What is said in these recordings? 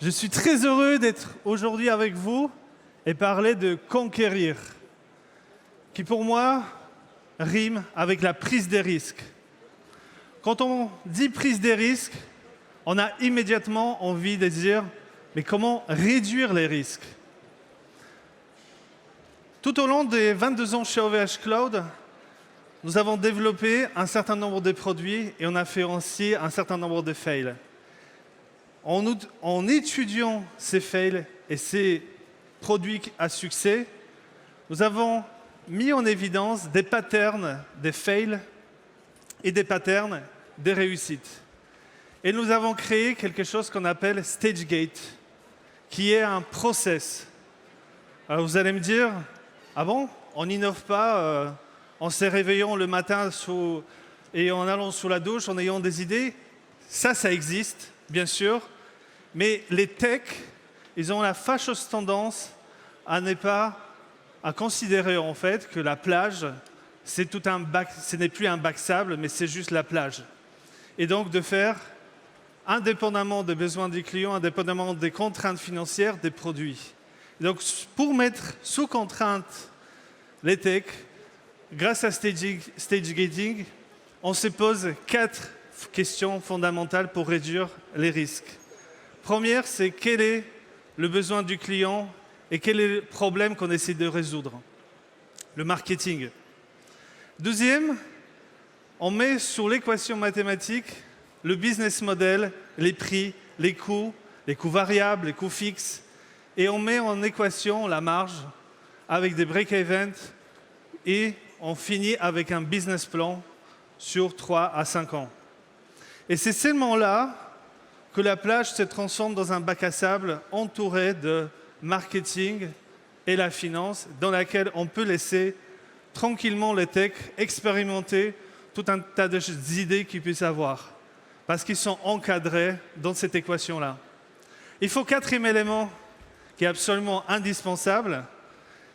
Je suis très heureux d'être aujourd'hui avec vous et parler de conquérir, qui pour moi rime avec la prise des risques. Quand on dit prise des risques, on a immédiatement envie de dire mais comment réduire les risques? Tout au long des 22 ans chez OVH Cloud, nous avons développé un certain nombre de produits et on a fait aussi un certain nombre de fails. En étudiant ces fails et ces produits à succès, nous avons mis en évidence des patterns des fails et des patterns des réussites. Et nous avons créé quelque chose qu'on appelle StageGate, qui est un process. Alors vous allez me dire, ah bon, on n'innove pas en se réveillant le matin et en allant sous la douche, en ayant des idées? Ça existe, bien sûr, mais les techs, ils ont la fâcheuse tendance à considérer en fait que la plage, ce n'est plus un bac sable, mais c'est juste la plage. Et donc de faire, indépendamment des besoins des clients, indépendamment des contraintes financières, des produits. Et donc pour mettre sous contrainte les techs, grâce à StageGating, on se pose 4 questions fondamentales pour réduire les risques. Première, c'est quel est le besoin du client et quel est le problème qu'on essaie de résoudre? Le marketing. Deuxième, on met sur l'équation mathématique le business model, les prix, les coûts variables, les coûts fixes, et on met en équation la marge avec des break-even et on finit avec un business plan sur 3 à 5 ans. Et c'est seulement là que la plage se transforme dans un bac à sable entouré de marketing et la finance, dans laquelle on peut laisser tranquillement les techs expérimenter tout un tas d'idées qu'ils puissent avoir, parce qu'ils sont encadrés dans cette équation-là. Il faut 4e élément qui est absolument indispensable,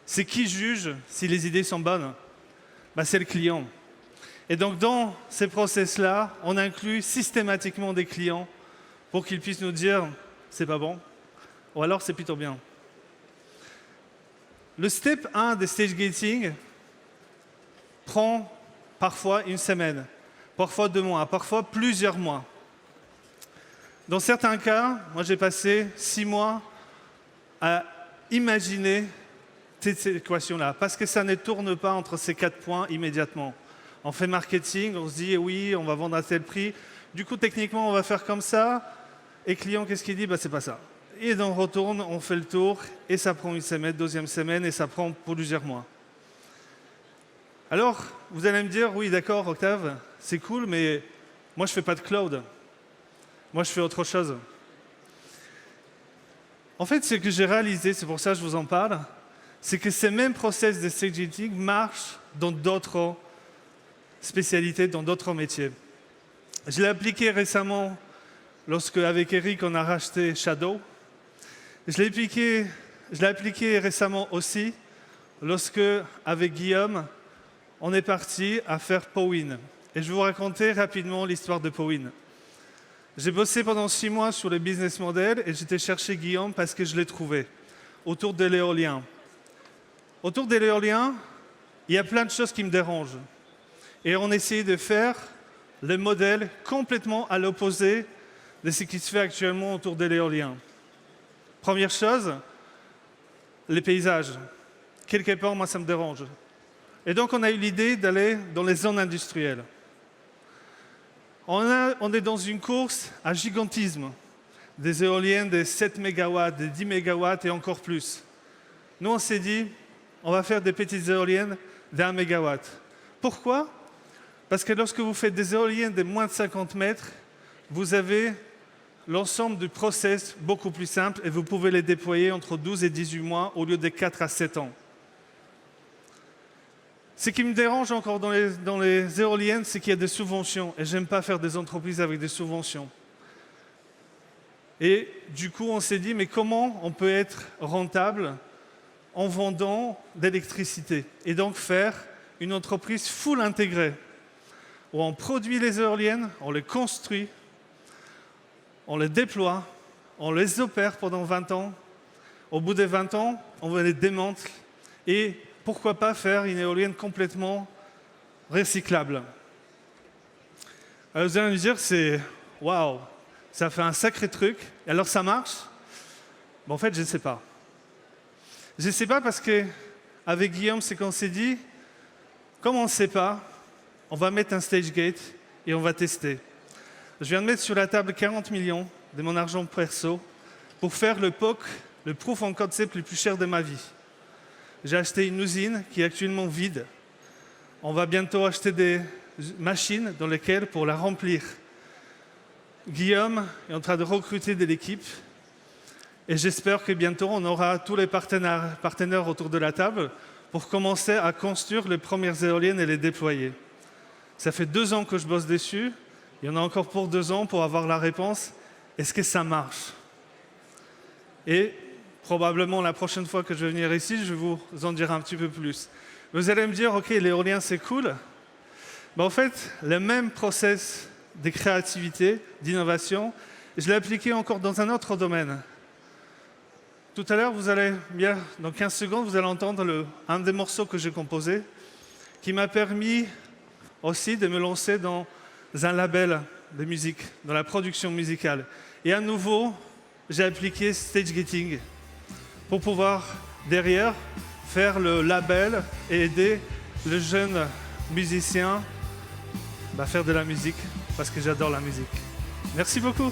c'est qui juge si les idées sont bonnes? C'est le client. Et donc dans ces process-là, on inclut systématiquement des clients pour qu'ils puissent nous dire « c'est pas bon » ou alors « c'est plutôt bien ». Le step 1 des stage gating prend parfois une semaine, parfois 2 mois, parfois plusieurs mois. Dans certains cas, moi j'ai passé 6 mois à imaginer cette équation-là, parce que ça ne tourne pas entre ces 4 points immédiatement. On fait marketing, on se dit oui, on va vendre à tel prix, du coup techniquement on va faire comme ça, et client qu'est-ce qu'il dit? C'est pas ça. Et donc on retourne, on fait le tour, et ça prend une semaine, 2e semaine, et ça prend plusieurs mois. Alors, vous allez me dire, oui d'accord Octave, c'est cool, mais moi je fais pas de cloud. Moi je fais autre chose. En fait, ce que j'ai réalisé, c'est pour ça que je vous en parle, c'est que ces mêmes process de staging marchent dans d'autres spécialités, dans d'autres métiers. Je l'ai appliqué récemment lorsque, avec Eric, on a racheté Shadow. Je l'ai appliqué récemment aussi lorsque, avec Guillaume, on est parti à faire Powin. Et je vais vous raconter rapidement l'histoire de Powin. J'ai bossé pendant 6 mois sur le business model et j'étais chercher Guillaume parce que je l'ai trouvé autour de l'éolien. Autour de l'éolien, il y a plein de choses qui me dérangent. Et on essayait de faire le modèle complètement à l'opposé de ce qui se fait actuellement autour de l'éolien. Première chose, les paysages. Quelque part, moi, ça me dérange. Et donc, on a eu l'idée d'aller dans les zones industrielles. On est dans une course à gigantisme. Des éoliennes de 7 MW, de 10 MW et encore plus. Nous, on s'est dit, on va faire des petites éoliennes d'1 MW. Pourquoi? Parce que lorsque vous faites des éoliennes de moins de 50 mètres, vous avez l'ensemble du process beaucoup plus simple et vous pouvez les déployer entre 12 et 18 mois au lieu de 4 à 7 ans. Ce qui me dérange encore dans les éoliennes, c'est qu'il y a des subventions. Et je n'aime pas faire des entreprises avec des subventions. Et du coup, on s'est dit, mais comment on peut être rentable en vendant de l'électricité? Et donc faire une entreprise full intégrée, où on produit les éoliennes, on les construit, on les déploie, on les opère pendant 20 ans. Au bout des 20 ans, on les démantèle. Et pourquoi pas faire une éolienne complètement recyclable. Alors vous allez me dire, c'est waouh, ça fait un sacré truc. Et alors ça marche? En fait, je ne sais pas. Je ne sais pas parce qu'avec Guillaume, c'est qu'on s'est dit, comme on ne sait pas, on va mettre un stage gate et on va tester. Je viens de mettre sur la table 40 millions de mon argent perso pour faire le POC, le Proof of Concept le plus cher de ma vie. J'ai acheté une usine qui est actuellement vide. On va bientôt acheter des machines dans lesquelles pour la remplir. Guillaume est en train de recruter de l'équipe et j'espère que bientôt on aura tous les partenaires autour de la table pour commencer à construire les premières éoliennes et les déployer. Ça fait 2 ans que je bosse dessus. Il y en a encore pour 2 ans pour avoir la réponse. Est-ce que ça marche? Et probablement la prochaine fois que je vais venir ici, je vais vous en dire un petit peu plus. Vous allez me dire, OK, l'éolien c'est cool. En fait, le même process de créativité, d'innovation, je l'ai appliqué encore dans un autre domaine. Tout à l'heure, dans 15 secondes, vous allez entendre un des morceaux que j'ai composé qui m'a permis aussi de me lancer dans un label de musique, dans la production musicale. Et à nouveau, j'ai appliqué stage gating pour pouvoir, derrière, faire le label et aider le jeune musicien à faire de la musique, parce que j'adore la musique. Merci beaucoup.